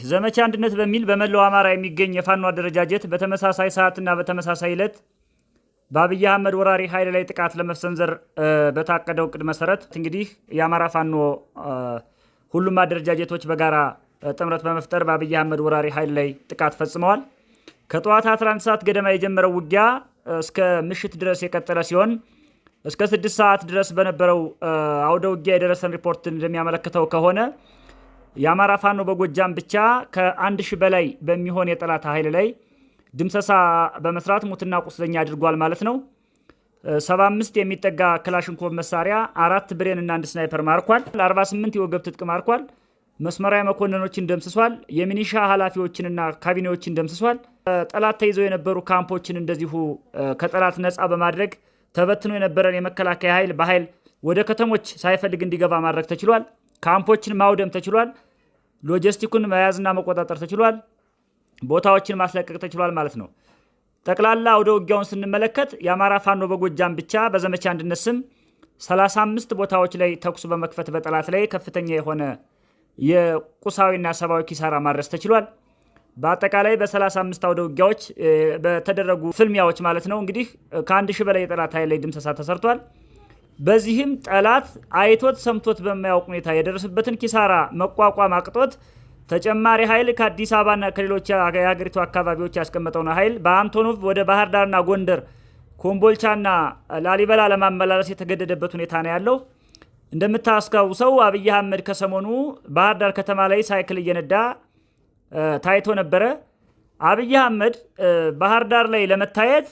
ዘመቻ አንድነት በሚል በመላው አማራ የሚገኝ የፋኖ አደረጃጀት በተመሳሳይ ሰዓትና በተመሳሳይ ዕለት በአብይ አህመድ ወራሪ ኃይል ላይ ጥቃት ለመሰንዘር በታቀደው ዕቅድ መሰረት እንግዲህ የአማራ ፋኖ ሁሉም አደረጃጀቶች በጋራ ጥምረት በመፍጠር በአብይ አህመድ ወራሪ ኃይል ላይ ጥቃት ፈጽመዋል። ከጠዋት 11 ሰዓት ገደማ የጀመረው ውጊያ እስከ ምሽት ድረስ የቀጠለ ሲሆን እስከ 6 ሰዓት ድረስ በነበረው አውደ ውጊያ የደረሰን ሪፖርት እንደሚያመለክተው ከሆነ የአማራ ፋኖ በጎጃም ብቻ ከ1000 በላይ በሚሆን የጠላት ኃይል ላይ ድምሰሳ በመስራት ሙትና ቁስለኛ አድርጓል ማለት ነው። 75 የሚጠጋ ክላሽንኮቭ መሳሪያ፣ 4 ብሬን እና 1 ስናይፐር ማርኳል። 48 የወገብ ትጥቅ ማርኳል። መስመራዊ መኮንኖችን ደምስሷል። የሚኒሻ ኃላፊዎችንና ካቢኔዎችን ደምስሷል። ጠላት ተይዘው የነበሩ ካምፖችን እንደዚሁ ከጠላት ነፃ በማድረግ ተበትኖ የነበረን የመከላከያ ኃይል በኃይል ወደ ከተሞች ሳይፈልግ እንዲገባ ማድረግ ተችሏል። ካምፖችን ማውደም ተችሏል። ሎጂስቲኩን መያዝና መቆጣጠር ተችሏል። ቦታዎችን ማስለቀቅ ተችሏል ማለት ነው። ጠቅላላ ወደ ውጊያውን ስንመለከት የአማራ ፋኖ በጎጃም ብቻ በዘመቻ አንድነት ስም 35 ቦታዎች ላይ ተኩስ በመክፈት በጠላት ላይ ከፍተኛ የሆነ የቁሳዊና ሰብአዊ ኪሳራ ማድረስ ተችሏል። በአጠቃላይ በ35 አውደ ውጊያዎች በተደረጉ ፍልሚያዎች ማለት ነው እንግዲህ ከ1000 በላይ የጠላት ኃይል ላይ ድምሰሳ ተሰርቷል። በዚህም ጠላት አይቶት ሰምቶት በማያውቅ ሁኔታ የደረሰበትን ኪሳራ መቋቋም አቅቶት ተጨማሪ ኃይል ከአዲስ አበባና ከሌሎች የሀገሪቱ አካባቢዎች ያስቀመጠውን ኃይል በአንቶኖቭ ወደ ባህር ዳርና ጎንደር፣ ኮምቦልቻና ላሊበላ ለማመላለስ የተገደደበት ሁኔታ ነው ያለው። እንደምታስታውሰው አብይ አህመድ ከሰሞኑ ባህር ዳር ከተማ ላይ ሳይክል እየነዳ ታይቶ ነበረ። አብይ አህመድ ባህር ዳር ላይ ለመታየት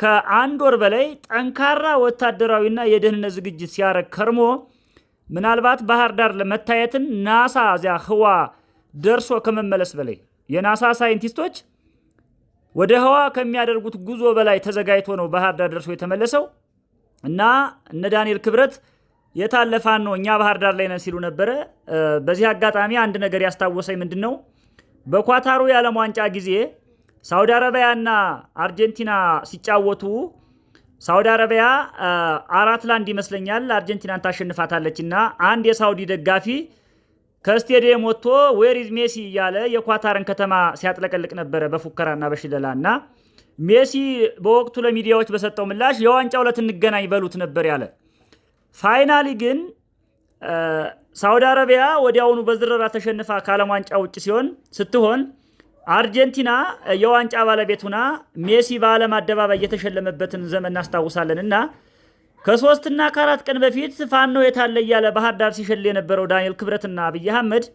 ከ1 ወር በላይ ጠንካራ ወታደራዊና የደህንነት ዝግጅት ሲያረግ ከርሞ ምናልባት ባህር ዳር ለመታየትን ናሳ እዚያ ህዋ ደርሶ ከመመለስ በላይ የናሳ ሳይንቲስቶች ወደ ህዋ ከሚያደርጉት ጉዞ በላይ ተዘጋጅቶ ነው ባህር ዳር ደርሶ የተመለሰው እና እነ ዳንኤል ክብረት የታለፋን ነው እኛ ባህር ዳር ላይ ነን ሲሉ ነበረ። በዚህ አጋጣሚ አንድ ነገር ያስታወሰኝ ምንድነው በኳታሩ የዓለም ዋንጫ ጊዜ ሳውዲ አረቢያና አርጀንቲና ሲጫወቱ ሳውዲ አረቢያ 4-1 ይመስለኛል አርጀንቲናን ታሸንፋታለችና አንድ የሳውዲ ደጋፊ ከስቴዲየም ወጥቶ ዌር ኢዝ ሜሲ እያለ የኳታርን ከተማ ሲያጥለቀልቅ ነበረ በፉከራና በሽለላና ሜሲ በወቅቱ ለሚዲያዎች በሰጠው ምላሽ የዋንጫው ዕለት እንገናኝ በሉት ነበር ያለ። ፋይናሊ ግን ሳውዲ አረቢያ ወዲያውኑ በዝረራ ተሸንፋ ከዓለም ዋንጫ ውጭ ስትሆን አርጀንቲና የዋንጫ ባለቤት ሆና ሜሲ በዓለም አደባባይ የተሸለመበትን ዘመን እናስታውሳለን እና ከ3 እና ከ4 ቀን በፊት ፋኖ የታለ እያለ ባህር ዳር ሲሸል የነበረው ዳንኤል ክብረትና አብይ አህመድ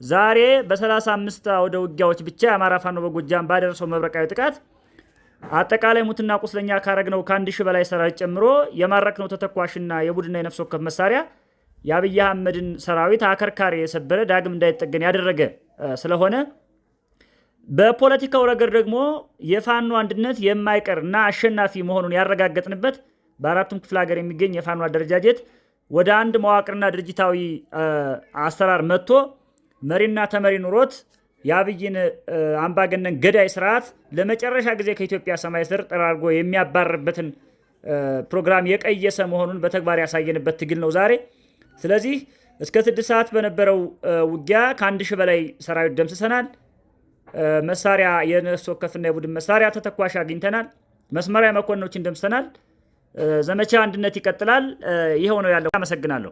ዛሬ በ35 አውደ ውጊያዎች ብቻ የአማራ ፋኖ በጎጃም ባደረሰው መብረቃዊ ጥቃት አጠቃላይ ሙትና ቁስለኛ ካረግነው ከ1000 በላይ ሰራዊት ጨምሮ የማረክነው ተተኳሽና የቡድንና የነፍስ ወከፍ መሳሪያ የአብይ አህመድን ሰራዊት አከርካሪ የሰበረ ዳግም እንዳይጠገን ያደረገ ስለሆነ በፖለቲካው ረገድ ደግሞ የፋኖ አንድነት የማይቀርና አሸናፊ መሆኑን ያረጋገጥንበት በአራቱም ክፍለ ሀገር የሚገኝ የፋኖ አደረጃጀት ወደ አንድ መዋቅርና ድርጅታዊ አሰራር መጥቶ መሪና ተመሪ ኑሮት የአብይን አምባገነን ገዳይ ስርዓት ለመጨረሻ ጊዜ ከኢትዮጵያ ሰማይ ስር ጠራርጎ የሚያባርርበትን ፕሮግራም የቀየሰ መሆኑን በተግባር ያሳየንበት ትግል ነው ዛሬ። ስለዚህ እስከ 6 ሰዓት በነበረው ውጊያ ከ1000 በላይ ሰራዊት ደምስሰናል። መሳሪያ የነፍስ ወከፍና የቡድን መሳሪያ ተተኳሽ አግኝተናል። መስመራዊ መኮንኖችን ደምስሰናል። ዘመቻ አንድነት ይቀጥላል። ይሄው ነው ያለው። አመሰግናለሁ።